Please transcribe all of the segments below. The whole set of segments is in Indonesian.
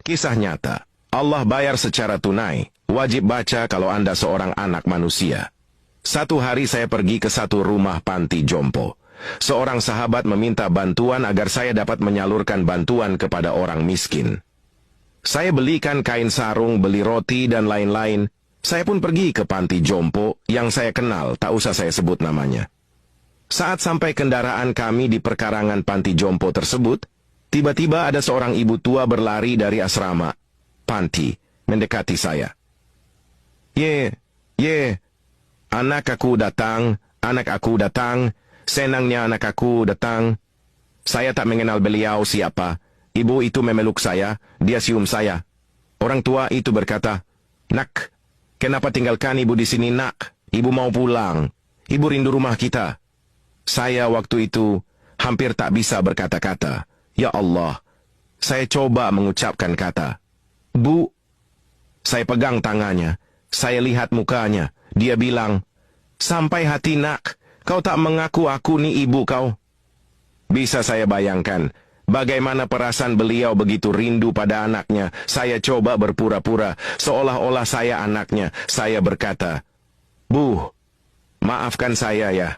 Kisah nyata. Allah bayar secara tunai. Wajib baca kalau Anda seorang anak manusia. Satu hari saya pergi ke satu rumah panti jompo. Seorang sahabat meminta bantuan agar saya dapat menyalurkan bantuan kepada orang miskin. Saya belikan kain sarung, beli roti, dan lain-lain. Saya pun pergi ke panti jompo yang saya kenal, tak usah saya sebut namanya. Saat sampai kendaraan kami di perkarangan panti jompo tersebut, tiba-tiba ada seorang ibu tua berlari dari asrama panti, mendekati saya. Ye, anak aku datang, senangnya anak aku datang. Saya tak mengenal beliau siapa. Ibu itu memeluk saya, dia cium saya. Orang tua itu berkata, "Nak, kenapa tinggalkan ibu di sini, nak? Ibu mau pulang. Ibu rindu rumah kita." Saya waktu itu hampir tak bisa berkata-kata. Ya Allah, saya coba mengucapkan kata, "Bu." Saya pegang tangannya, saya lihat mukanya. Dia bilang, "Sampai hati, nak, kau tak mengaku aku ni ibu kau." Bisa saya bayangkan bagaimana perasaan beliau begitu rindu pada anaknya. Saya coba berpura-pura seolah-olah saya anaknya. Saya berkata, "Bu, maafkan saya ya."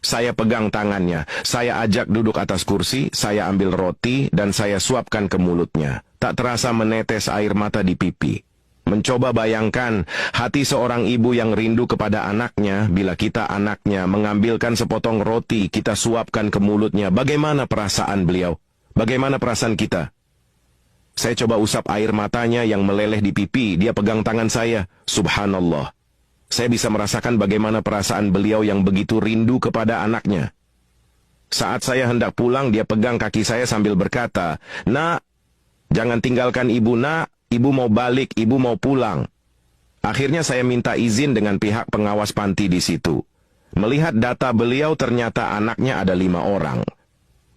Saya pegang tangannya, saya ajak duduk atas kursi, saya ambil roti dan saya suapkan ke mulutnya. Tak terasa menetes air mata di pipi. Mencoba bayangkan hati seorang ibu yang rindu kepada anaknya bila kita anaknya mengambilkan sepotong roti kita suapkan ke mulutnya. Bagaimana perasaan beliau? Bagaimana perasaan kita? Saya coba usap air matanya yang meleleh di pipi, dia pegang tangan saya. Subhanallah. Saya bisa merasakan bagaimana perasaan beliau yang begitu rindu kepada anaknya. Saat saya hendak pulang, dia pegang kaki saya sambil berkata, "Nak, jangan tinggalkan ibu, nak. Ibu mau balik, ibu mau pulang." Akhirnya saya minta izin dengan pihak pengawas panti di situ. Melihat data beliau, ternyata anaknya ada 5 orang.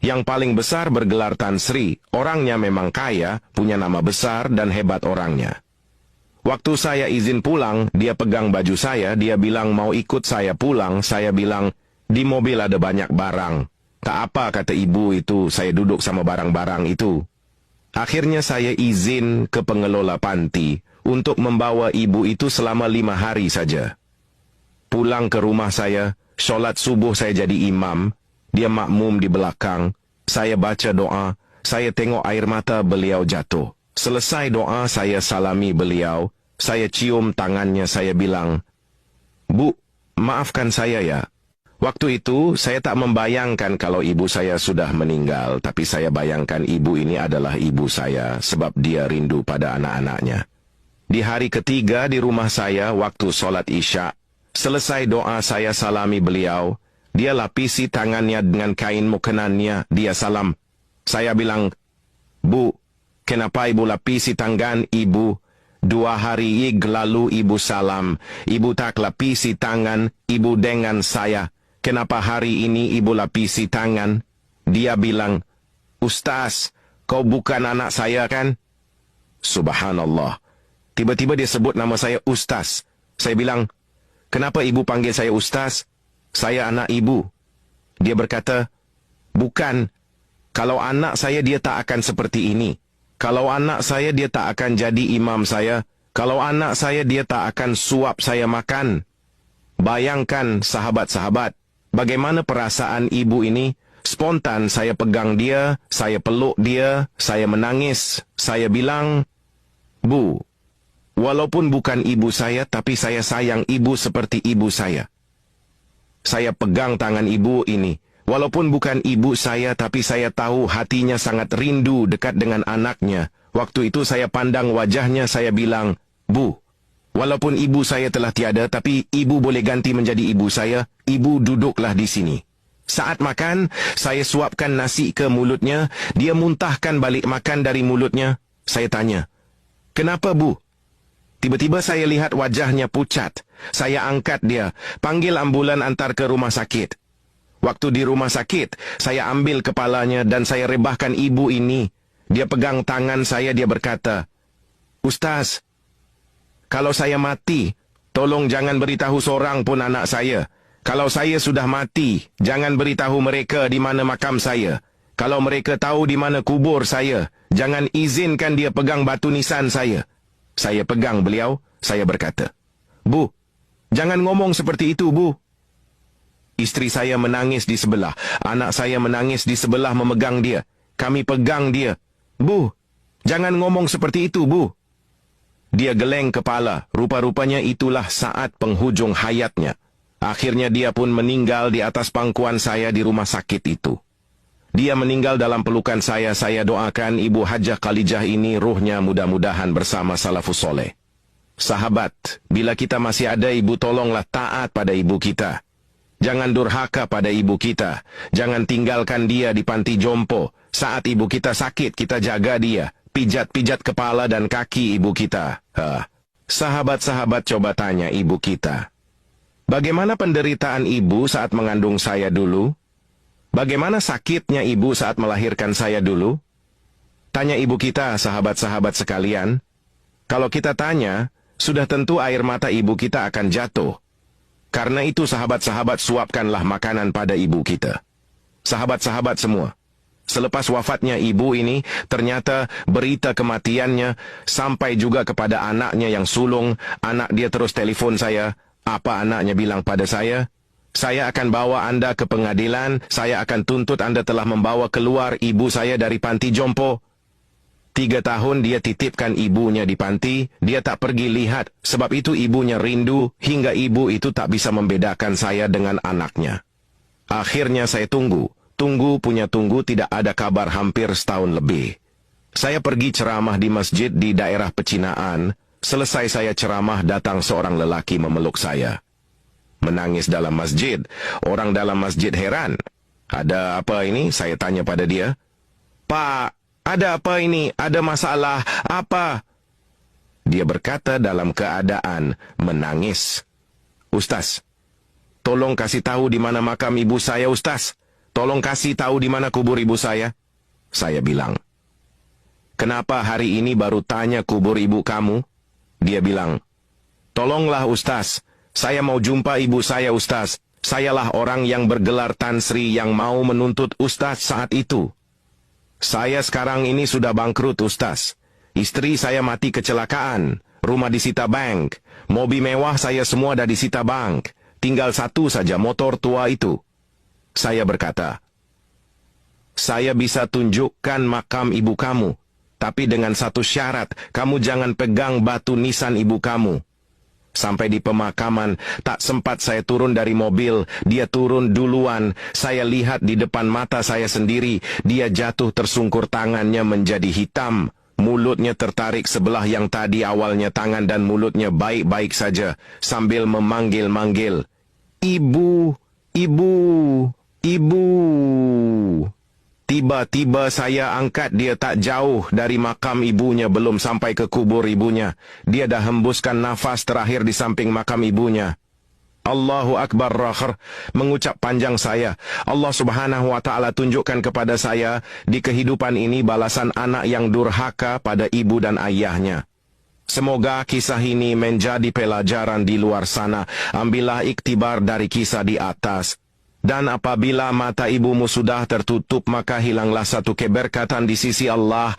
Yang paling besar bergelar Tan Sri, orangnya memang kaya, punya nama besar dan hebat orangnya. Waktu saya izin pulang, dia pegang baju saya, dia bilang mau ikut saya pulang. Saya bilang, "Di mobil ada banyak barang." "Tak apa," kata ibu itu, "saya duduk sama barang-barang itu." Akhirnya saya izin ke pengelola panti untuk membawa ibu itu selama 5 hari saja. Pulang ke rumah saya, sholat subuh saya jadi imam, dia makmum di belakang. Saya baca doa, saya tengok air mata beliau jatuh. Selesai doa, saya salami beliau. Saya cium tangannya, saya bilang, "Bu, maafkan saya ya. Waktu itu saya tak membayangkan kalau ibu saya sudah meninggal, tapi saya bayangkan ibu ini adalah ibu saya sebab dia rindu pada anak-anaknya." Di hari ketiga di rumah saya waktu sholat Isya, selesai doa saya salami beliau. Dia lapisi tangannya dengan kain mukenannya, dia salam. Saya bilang, "Bu, kenapa ibu lapisi tangan ibu? 2 hari lalu ibu salam, ibu tak lapisi tangan ibu dengan saya. Kenapa hari ini ibu lapisi tangan?" Dia bilang, "Ustaz, kau bukan anak saya kan?" Subhanallah. Tiba-tiba dia sebut nama saya Ustaz. Saya bilang, "Kenapa ibu panggil saya Ustaz? Saya anak ibu." Dia berkata, "Bukan. Kalau anak saya dia tak akan seperti ini. Kalau anak saya dia tak akan jadi imam saya. Kalau anak saya dia tak akan suap saya makan." Bayangkan sahabat-sahabat, bagaimana perasaan ibu ini. Spontan saya pegang dia, saya peluk dia, saya menangis. Saya bilang, "Bu, walaupun bukan ibu saya, tapi saya sayang ibu seperti ibu saya." Saya pegang tangan ibu ini. Walaupun bukan ibu saya, tapi saya tahu hatinya sangat rindu dekat dengan anaknya. Waktu itu saya pandang wajahnya, saya bilang, "Bu, walaupun ibu saya telah tiada, tapi ibu boleh ganti menjadi ibu saya. Ibu duduklah di sini." Saat makan, saya suapkan nasi ke mulutnya. Dia muntahkan balik makan dari mulutnya. Saya tanya, "Kenapa, Bu?" Tiba-tiba saya lihat wajahnya pucat. Saya angkat dia, panggil ambulan antar ke rumah sakit. Waktu di rumah sakit, saya ambil kepalanya dan saya rebahkan ibu ini. Dia pegang tangan saya, dia berkata, "Ustaz, kalau saya mati, tolong jangan beritahu seorang pun anak saya. Kalau saya sudah mati, jangan beritahu mereka di mana makam saya. Kalau mereka tahu di mana kubur saya, jangan izinkan dia pegang batu nisan saya. Saya pegang beliau, saya berkata, Bu, jangan ngomong seperti itu, Bu. Istri saya menangis di sebelah, anak saya menangis di sebelah memegang dia. Kami pegang dia. Bu, jangan ngomong seperti itu, Bu. Dia geleng kepala, rupa-rupanya itulah saat penghujung hayatnya. Akhirnya dia pun meninggal di atas pangkuan saya di rumah sakit itu. Dia meninggal dalam pelukan saya doakan Ibu Hajah Khalijah ini ruhnya mudah-mudahan bersama salafus soleh. Sahabat, bila kita masih ada ibu, tolonglah taat pada ibu kita. Jangan durhaka pada ibu kita. Jangan tinggalkan dia di panti jompo. Saat ibu kita sakit, kita jaga dia. Pijat-pijat kepala dan kaki ibu kita. Sahabat-sahabat coba tanya ibu kita. Bagaimana penderitaan ibu saat mengandung saya dulu? Bagaimana sakitnya ibu saat melahirkan saya dulu? Tanya ibu kita, sahabat-sahabat sekalian. Kalau kita tanya, sudah tentu air mata ibu kita akan jatuh. Karena itu sahabat-sahabat, suapkanlah makanan pada ibu kita. Sahabat-sahabat semua, selepas wafatnya ibu ini, ternyata berita kematiannya sampai juga kepada anaknya yang sulung. Anak dia terus telepon saya. Apa anaknya bilang pada saya? Saya akan bawa Anda ke pengadilan, saya akan tuntut Anda telah membawa keluar ibu saya dari panti jompo. 3 tahun dia titipkan ibunya di panti, dia tak pergi lihat, sebab itu ibunya rindu, hingga ibu itu tak bisa membedakan saya dengan anaknya. Akhirnya saya tunggu tidak ada kabar hampir setahun lebih. Saya pergi ceramah di masjid di daerah Pecinaan, selesai saya ceramah datang seorang lelaki memeluk saya. Menangis dalam masjid. Orang dalam masjid heran. Ada apa ini? Saya tanya pada dia. Pak, ada apa ini? Ada masalah apa? Dia berkata dalam keadaan menangis. Ustaz, tolong kasih tahu di mana makam ibu saya, Ustaz. Tolong kasih tahu di mana kubur ibu saya. Saya bilang, kenapa hari ini baru tanya kubur ibu kamu? Dia bilang, tolonglah Ustaz. Saya mau jumpa ibu saya, Ustaz. Sayalah orang yang bergelar Tan Sri yang mau menuntut Ustaz saat itu. Saya sekarang ini sudah bangkrut, Ustaz. Istri saya mati kecelakaan. Rumah disita bank. Mobil mewah saya semua dah disita bank. Tinggal satu saja motor tua itu. Saya berkata, saya bisa tunjukkan makam ibu kamu. Tapi dengan satu syarat, kamu jangan pegang batu nisan ibu kamu. Sampai di pemakaman, tak sempat saya turun dari mobil, dia turun duluan. Saya lihat di depan mata saya sendiri, dia jatuh tersungkur, tangannya menjadi hitam. Mulutnya tertarik sebelah yang tadi awalnya tangan dan mulutnya baik-baik saja, sambil memanggil-manggil. Ibu, ibu, ibu. Tiba-tiba saya angkat dia tak jauh dari makam ibunya, belum sampai ke kubur ibunya. Dia dah hembuskan nafas terakhir di samping makam ibunya. Allahu Akbar rakhir, mengucap panjang saya. Allah Subhanahu wa Ta'ala tunjukkan kepada saya di kehidupan ini balasan anak yang durhaka pada ibu dan ayahnya. Semoga kisah ini menjadi pelajaran di luar sana. Ambillah iktibar dari kisah di atas. Dan apabila mata ibumu sudah tertutup, maka hilanglah satu keberkatan di sisi Allah,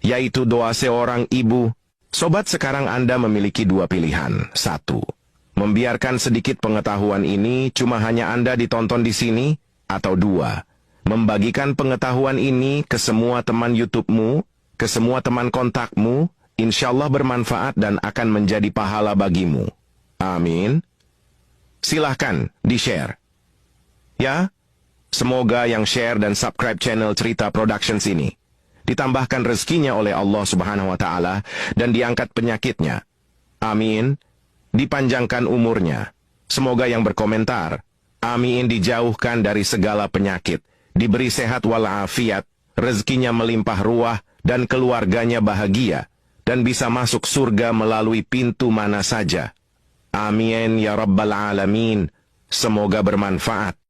yaitu doa seorang ibu. Sobat, sekarang Anda memiliki 2 pilihan. 1. Membiarkan sedikit pengetahuan ini cuma hanya Anda ditonton di sini, atau 2. Membagikan pengetahuan ini ke semua teman YouTube-mu, ke semua teman kontakmu, insyaallah bermanfaat dan akan menjadi pahala bagimu. Amin. Silahkan di-share. Ya, semoga yang share dan subscribe channel Cerita Productions ini ditambahkan rezekinya oleh Allah Subhanahu wa Ta'ala dan diangkat penyakitnya. Amin. Dipanjangkan umurnya. Semoga yang berkomentar, amin, dijauhkan dari segala penyakit, diberi sehat walafiat, rezekinya melimpah ruah dan keluarganya bahagia dan bisa masuk surga melalui pintu mana saja. Amin ya Rabbal Alamin. Semoga bermanfaat.